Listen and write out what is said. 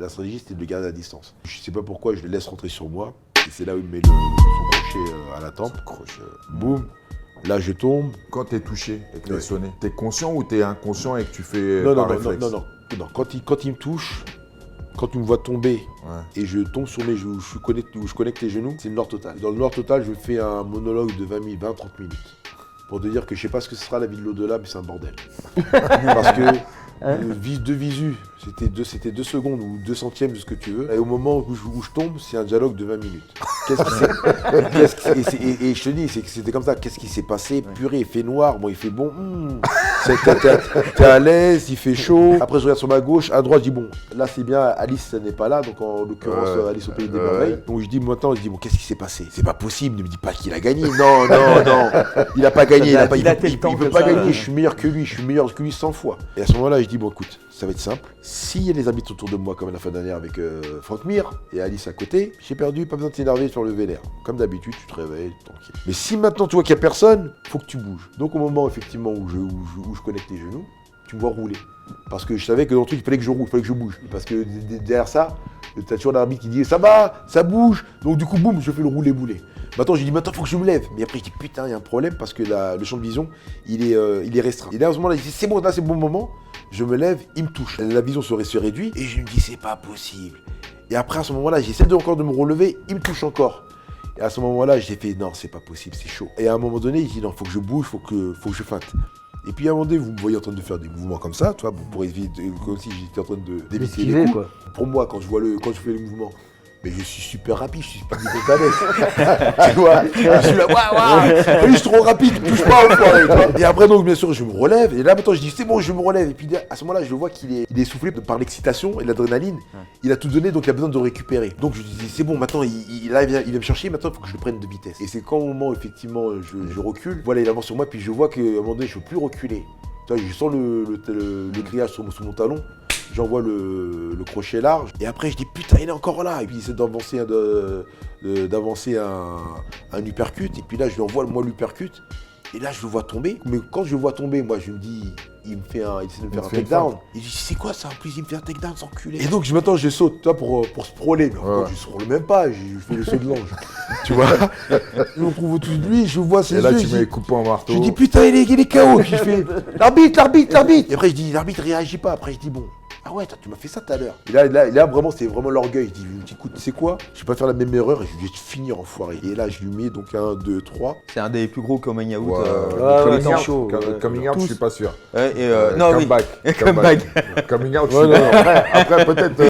La stratégie, c'était de le garder à distance. Je sais pas pourquoi, je le laisse rentrer sur moi. Et c'est là où il me met son crochet à la tempe. Boum. Là, je tombe. Quand t'es touché et que t'es sonné, t'es conscient ou t'es inconscient et que tu fais Non. Quand il me touche, quand il me voit tomber et je tombe sur mes genoux, je connecte les genoux, c'est le noir total. Dans le noir total, je fais un monologue de 20-30 minutes. Pour te dire que je sais pas ce que ce sera la vie de l'au-delà, mais c'est un bordel. Parce que de visu, c'était 2 secondes ou 2 centièmes de ce que tu veux. Et au moment où je tombe, c'est un dialogue de 20 minutes. Et je te dis, c'était comme ça. Qu'est-ce qui s'est passé? Purée, il fait noir, bon, il fait bon. T'es à l'aise, il fait chaud. Après, je regarde sur ma gauche, à droite, je dis bon, là c'est bien, Alice n'est pas là, donc en l'occurrence, Alice au pays des merveilles. Donc je dis maintenant, bon, qu'est-ce qui s'est passé? C'est pas possible, ne me dis pas qu'il a gagné. Non. Il a pas gagné, il peut pas gagner, je suis meilleur que lui, 100 fois. Et à ce moment-là, je dis bon, écoute, ça va être simple. S'il y a des arbitres autour de moi, comme la fin dernière avec Franck Mir et Alice à côté, j'ai perdu, pas besoin de t'énerver sur le vénère. Comme d'habitude, tu te réveilles, tranquille. Mais si maintenant tu vois qu'il n'y a personne, faut que tu bouges. Donc au moment effectivement où je connecte les genoux, tu me vois rouler. Parce que je savais que dans le truc, il fallait que je roule, il fallait que je bouge. Parce que derrière ça, t'as toujours l'arbitre qui dit ça va, ça bouge. Donc du coup, boum, je fais le rouler-bouler. Maintenant, j'ai dit maintenant, faut que je me lève. Mais après, je dis putain, il y a un problème parce que le champ de vision, il est restreint. Et là, à ce moment-là, je dis c'est bon, là, c'est le bon moment. Je me lève, il me touche. La vision se réduit et je me dis c'est pas possible. Et après, à ce moment-là, j'essaie encore de me relever, il me touche encore. Et à ce moment-là, j'ai fait non, c'est pas possible, c'est chaud. Et à un moment donné, il dit non, faut que je bouge, faut que je feinte. Et puis à un moment donné, vous me voyez en train de faire des mouvements comme ça, tu vois, pour éviter, comme si j'étais en train d'éviter les coups. Quoi. Pour moi, quand je fais le mouvement, mais je suis super rapide, je suis pas tu vois, je suis là, waouh, je suis trop rapide, touche pas au foiré. Et après, donc, bien sûr, je me relève, et là, maintenant, je dis, c'est bon, je me relève. Et puis, à ce moment-là, je vois qu'il est essoufflé par l'excitation et l'adrénaline. Il a tout donné, donc il a besoin de récupérer. Donc, je dis, c'est bon, maintenant, il va me chercher, maintenant, il faut que je le prenne de vitesse. Et c'est quand, au moment, effectivement, je recule, voilà, il avance sur moi, puis je vois qu'à un moment donné, je ne peux plus reculer. Tu vois, je sens le grillage sous mon talon. J'envoie le crochet large et après je dis putain il est encore là et puis il essaie d'avancer un uppercut et puis là je lui envoie moi l'uppercut et là je le vois tomber mais quand je le vois tomber moi je me dis il essaie de me faire un takedown et je dis c'est quoi ça en plus il me fait un takedown sans enculé et donc maintenant je saute toi pour sprawler mais encore je ne même pas je fais le saut de l'ange tu vois je me retrouve au-dessus de lui je vois ses yeux et là tu mets coupé en marteau je dis putain il est KO puis je fais l'arbitre et après je dis l'arbitre réagit pas après je dis bon ah ouais, tu m'as fait ça tout à l'heure. Et là vraiment, c'est vraiment l'orgueil. Je dis, écoute, tu sais quoi? Je vais pas faire la même erreur et je vais finir enfoiré. Et là, je lui mets donc 1, 2, 3. C'est un des plus gros coming out. Coming out, je suis pas sûr. Non, comeback. Comeback. Coming out, après peut-être.